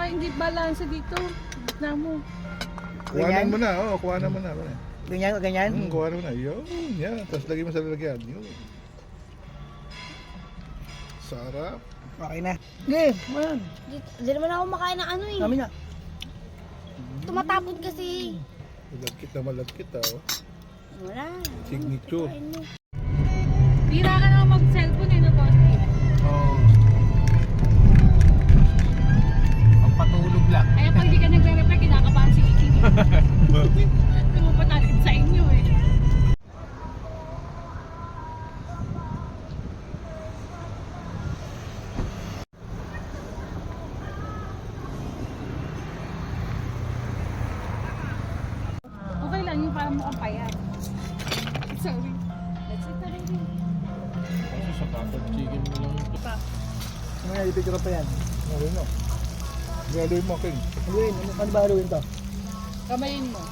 saka hindi balanse dito. Gitna mo. Kuhanan mo na, kuhanan mo na. Ganyan o ganyan? Kuhanan mo na. Yun, yan. Tapos lagay mo sa lalagyan. Yun. Sarap. Okay na. Sige, man. Di naman ako makain ng ano eh. Kami na. Tumatapon kasi. Malagkit na malagkit, oh. Wala. Signature. Kain mo. Tira ka naman mag-cellphone eh, no, Bossy? Oo. Pagpatulog lang. Kaya pag di ka nagre-reply, kinakabahan si Iki. Hindi mo pa natin sa inyo eh. Okay lang yung parang mukhang payat. Sorry. Let's eat already. Kasi sa kapag chicken mo lang ito. Pa. Ano na, ipicture pa yan. Okay na. Galoy mo, King. Haluin, ano ba haluin to? Kamayin mo.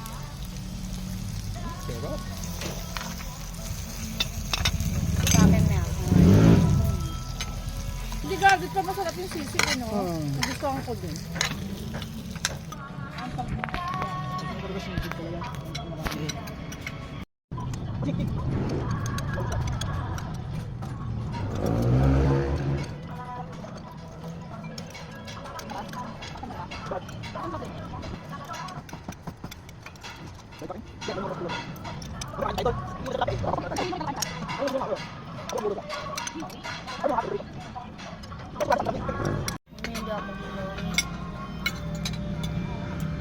Sarap. Sa akin na. Hindi ka, dito masarap yung sisig, ano? Nagustuhan ko din. Hindi ako mag-inom.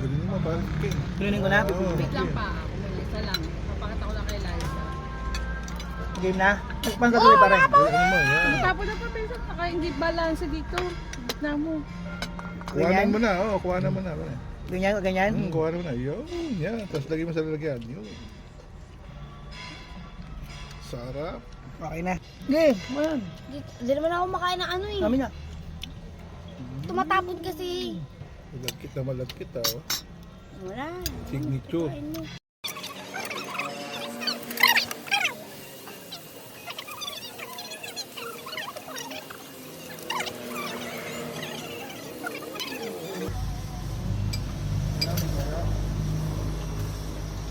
Galing mo, parang King. Cleaning ko na. Wait lang pa. Isa lang. Papakita ko lang kay Liza. Game na. Paano gagawin pa rin? Ano mo, yan. Tapos na pa, Pesa. Saka hindi balanse dito. Gitna mo. Kuhanan mo na, kuhanan mo na. Ganyan o ganyan? Kuhanan mo na. Yun, yan. Tapos lagay mo sa lalagyan. Yun. Sarap. Okay na. Sige, man. Di naman ako makain ng ano eh. Kami na. Tumatapon kasi. Malagkit na malagkit, oh. Wala. Signature. Kain mo.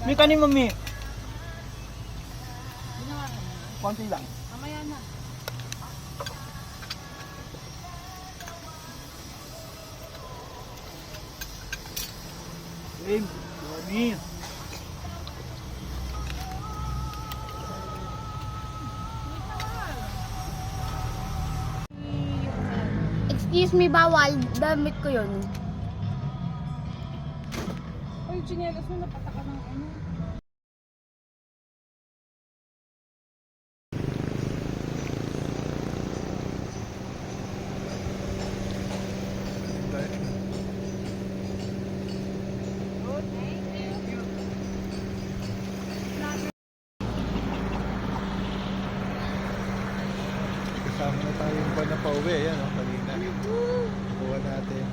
May kanin mo, Mi. Konti lang. Mamaya na. Game. Mi. Excuse me, bawal. Damit ko yun. Uy, chinelas mo, napataka ng ano. Kasama na tayong ba na pauwi. Yan, kanina. Kuha natin.